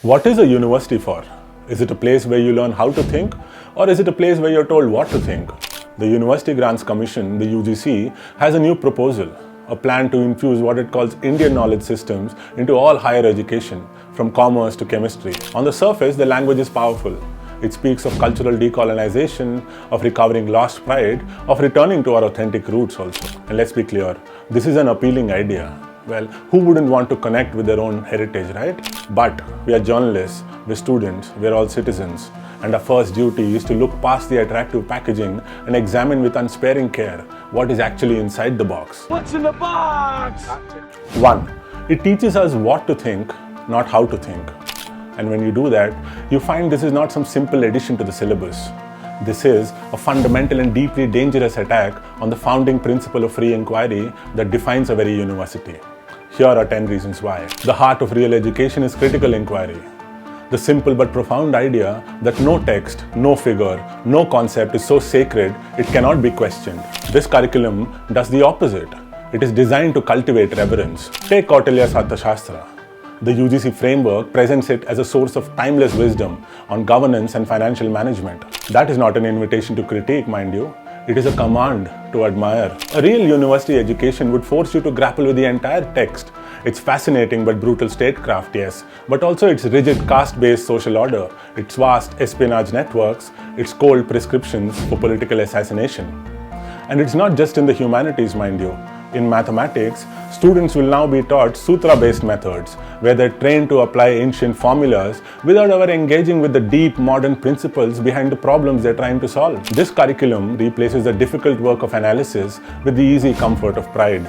What is a university for? Is it a place where you learn how to think, or is it a place where you're told what to think? The University Grants Commission, the UGC, has a new proposal, a plan to infuse what it calls Indian knowledge systems into all higher education, from commerce to chemistry. On the surface, the language is powerful. It speaks of cultural decolonization, of recovering lost pride, of returning to our authentic roots also. And let's be clear, this is an appealing idea. Well, who wouldn't want to connect with their own heritage, right? But we are journalists, we're students, we're all citizens. And our first duty is to look past the attractive packaging and examine with unsparing care what is actually inside the box. What's in the box? 1. It teaches us what to think, not how to think. And when you do that, you find this is not some simple addition to the syllabus. This is a fundamental and deeply dangerous attack on the founding principle of free inquiry that defines a very university. Here are 10 reasons why. The heart of real education is critical inquiry. The simple but profound idea that no text, no figure, no concept is so sacred it cannot be questioned. This curriculum does the opposite. It is designed to cultivate reverence. Take Kautilya's Arthashastra. The UGC framework presents it as a source of timeless wisdom on governance and financial management. That is not an invitation to critique, mind you. It is a command to admire. A real university education would force you to grapple with the entire text. Its fascinating but brutal statecraft, yes, but also its rigid caste-based social order, its vast espionage networks, its cold prescriptions for political assassination. And it's not just in the humanities, mind you. In mathematics, students will now be taught sutra-based methods, where they're trained to apply ancient formulas without ever engaging with the deep modern principles behind the problems they're trying to solve. This curriculum replaces the difficult work of analysis with the easy comfort of pride.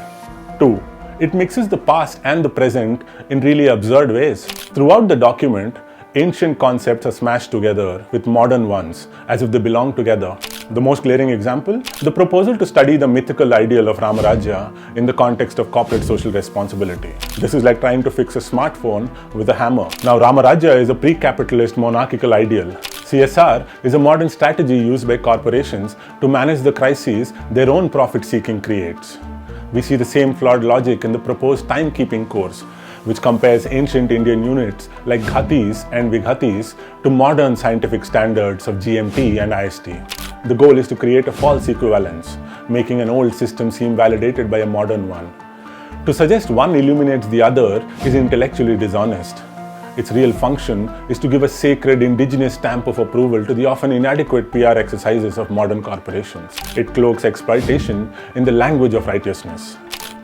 2. It mixes the past and the present in really absurd ways. Throughout the document, ancient concepts are smashed together with modern ones, as if they belong together. The most glaring example? The proposal to study the mythical ideal of Ramarajya in the context of corporate social responsibility. This is like trying to fix a smartphone with a hammer. Now, Ramarajya is a pre-capitalist monarchical ideal. CSR is a modern strategy used by corporations to manage the crises their own profit-seeking creates. We see the same flawed logic in the proposed timekeeping course, which compares ancient Indian units like ghatis and vighatis to modern scientific standards of GMT and IST. The goal is to create a false equivalence, making an old system seem validated by a modern one. To suggest one illuminates the other is intellectually dishonest. Its real function is to give a sacred indigenous stamp of approval to the often inadequate PR exercises of modern corporations. It cloaks exploitation in the language of righteousness.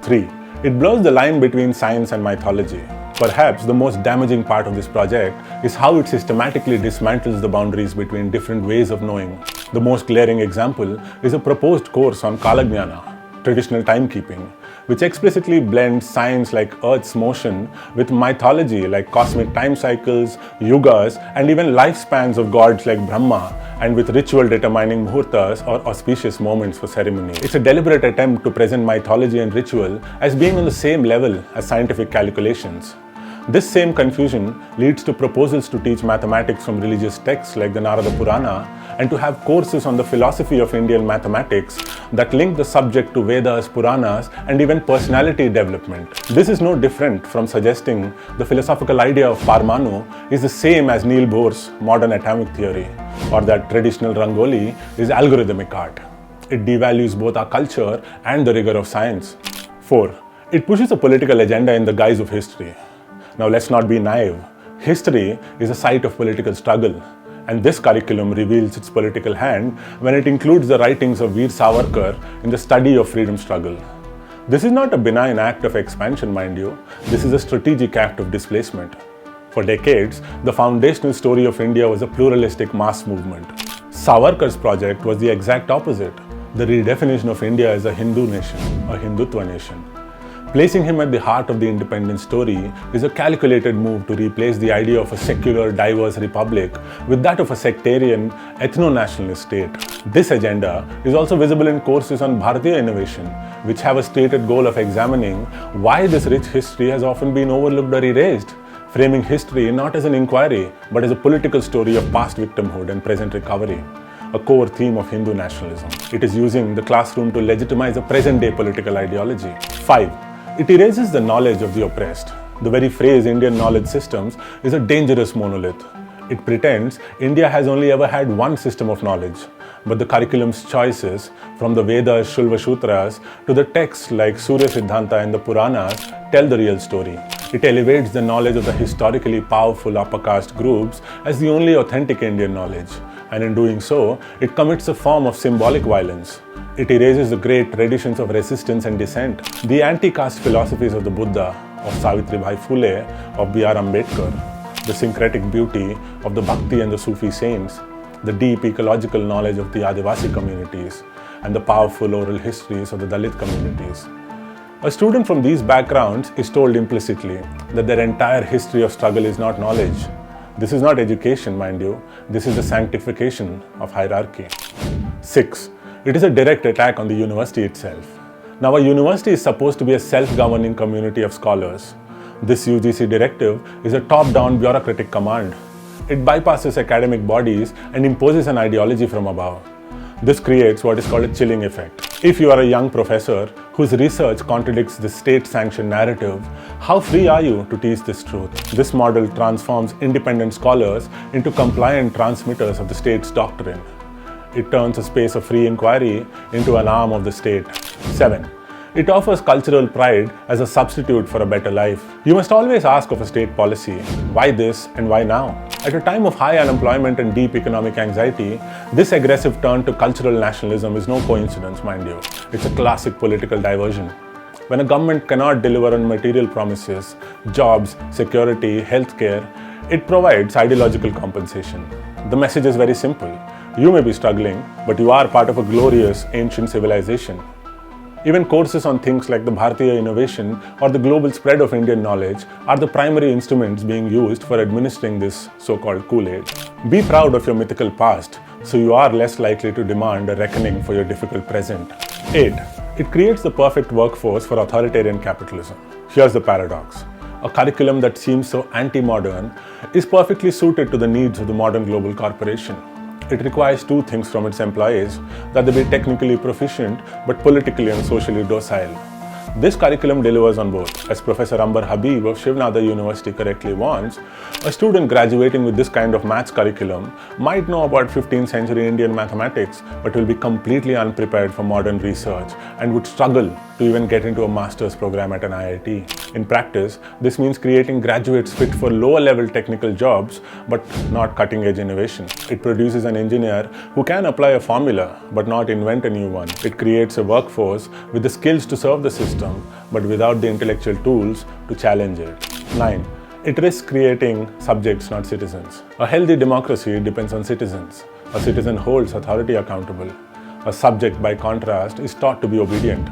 3. It blurs the line between science and mythology. Perhaps the most damaging part of this project is how it systematically dismantles the boundaries between different ways of knowing. The most glaring example is a proposed course on Kalagnana, traditional timekeeping, which explicitly blends science like Earth's motion with mythology like cosmic time cycles, yugas, and even lifespans of gods like Brahma, and with ritual determining muhurtas or auspicious moments for ceremony. It's a deliberate attempt to present mythology and ritual as being on the same level as scientific calculations. This same confusion leads to proposals to teach mathematics from religious texts like the Narada Purana and to have courses on the philosophy of Indian mathematics that link the subject to Vedas, Puranas, and even personality development. This is no different from suggesting the philosophical idea of Parmanu is the same as Niels Bohr's modern atomic theory, or that traditional Rangoli is algorithmic art. It devalues both our culture and the rigor of science. 4. It pushes a political agenda in the guise of history. Now let's not be naive. History is a site of political struggle, and this curriculum reveals its political hand when it includes the writings of Veer Savarkar in the study of freedom struggle. This is not a benign act of expansion, mind you. This is a strategic act of displacement. For decades, the foundational story of India was a pluralistic mass movement. Savarkar's project was the exact opposite, the redefinition of India as a Hindu nation, a Hindutva nation. Placing him at the heart of the independence story is a calculated move to replace the idea of a secular, diverse republic with that of a sectarian, ethno-nationalist state. This agenda is also visible in courses on Bharatiya innovation, which have a stated goal of examining why this rich history has often been overlooked or erased, framing history not as an inquiry, but as a political story of past victimhood and present recovery, a core theme of Hindu nationalism. It is using the classroom to legitimize a present-day political ideology. 5. It erases the knowledge of the oppressed. The very phrase Indian knowledge systems is a dangerous monolith. It pretends India has only ever had one system of knowledge, but the curriculum's choices, from the Vedas, Shulva Sutras, to the texts like Surya Siddhanta and the Puranas, tell the real story. It elevates the knowledge of the historically powerful upper caste groups as the only authentic Indian knowledge, and in doing so, it commits a form of symbolic violence. It erases the great traditions of resistance and dissent, the anti-caste philosophies of the Buddha, of Savitribai Phule, of B.R. Ambedkar, the syncretic beauty of the Bhakti and the Sufi saints, the deep ecological knowledge of the Adivasi communities, and the powerful oral histories of the Dalit communities. A student from these backgrounds is told implicitly that their entire history of struggle is not knowledge. This is not education, mind you. This is the sanctification of hierarchy. 6. It is a direct attack on the university itself. Now, a university is supposed to be a self-governing community of scholars. This UGC directive is a top-down bureaucratic command. It bypasses academic bodies and imposes an ideology from above. This creates what is called a chilling effect. If you are a young professor whose research contradicts the state-sanctioned narrative, how free are you to teach this truth? This model transforms independent scholars into compliant transmitters of the state's doctrine. It turns a space of free inquiry into an arm of the state. 7. It offers cultural pride as a substitute for a better life. You must always ask of a state policy, why this and why now? At a time of high unemployment and deep economic anxiety, this aggressive turn to cultural nationalism is no coincidence, mind you. It's a classic political diversion. When a government cannot deliver on material promises, jobs, security, healthcare, it provides ideological compensation. The message is very simple. You may be struggling, but you are part of a glorious ancient civilization. Even courses on things like the Bharatiya innovation or the global spread of Indian knowledge are the primary instruments being used for administering this so-called Kool-Aid. Be proud of your mythical past, so you are less likely to demand a reckoning for your difficult present. 8. It creates the perfect workforce for authoritarian capitalism. Here's the paradox. A curriculum that seems so anti-modern is perfectly suited to the needs of the modern global corporation. It requires two things from its employees, that they be technically proficient but politically and socially docile. This curriculum delivers on both. As Professor Ambar Habib of Shivnada University correctly warns, a student graduating with this kind of maths curriculum might know about 15th century Indian mathematics but will be completely unprepared for modern research and would struggle to even get into a master's program at an IIT. In practice, this means creating graduates fit for lower level technical jobs but not cutting edge innovation. It produces an engineer who can apply a formula but not invent a new one. It creates a workforce with the skills to serve the system but without the intellectual tools to challenge it. 9. It risks creating subjects, not citizens. A healthy democracy depends on citizens. A citizen holds authority accountable. A subject, by contrast, is taught to be obedient.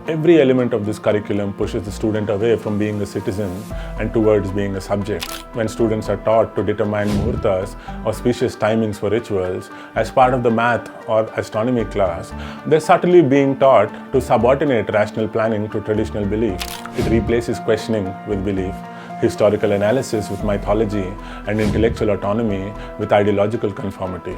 Every element of this curriculum pushes the student away from being a citizen and towards being a subject. When students are taught to determine muhurtas, auspicious timings for rituals, as part of the math or astronomy class, they're subtly being taught to subordinate rational planning to traditional belief. It replaces questioning with belief, historical analysis with mythology, and intellectual autonomy with ideological conformity.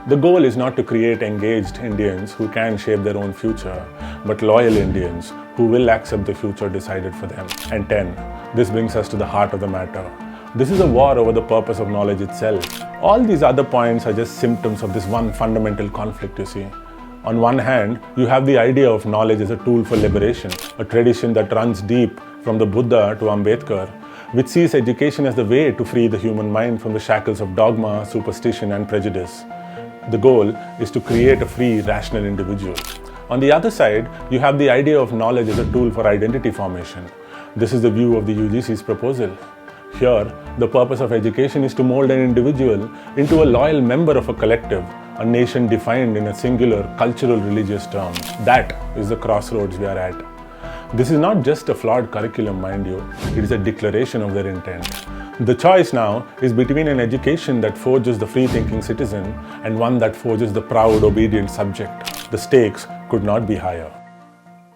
The goal is not to create engaged Indians who can shape their own future, but loyal Indians who will accept the future decided for them. And 10. This brings us to the heart of the matter. This is a war over the purpose of knowledge itself. All these other points are just symptoms of this one fundamental conflict, you see. On one hand, you have the idea of knowledge as a tool for liberation, a tradition that runs deep from the Buddha to Ambedkar, which sees education as the way to free the human mind from the shackles of dogma, superstition, and prejudice. The goal is to create a free, rational individual. On the other side, you have the idea of knowledge as a tool for identity formation. This is the view of the UGC's proposal. Here, the purpose of education is to mold an individual into a loyal member of a collective, a nation defined in a singular cultural religious term. That is the crossroads we are at. This is not just a flawed curriculum, mind you, it is a declaration of their intent. The choice now is between an education that forges the free-thinking citizen and one that forges the proud, obedient subject. The stakes could not be higher.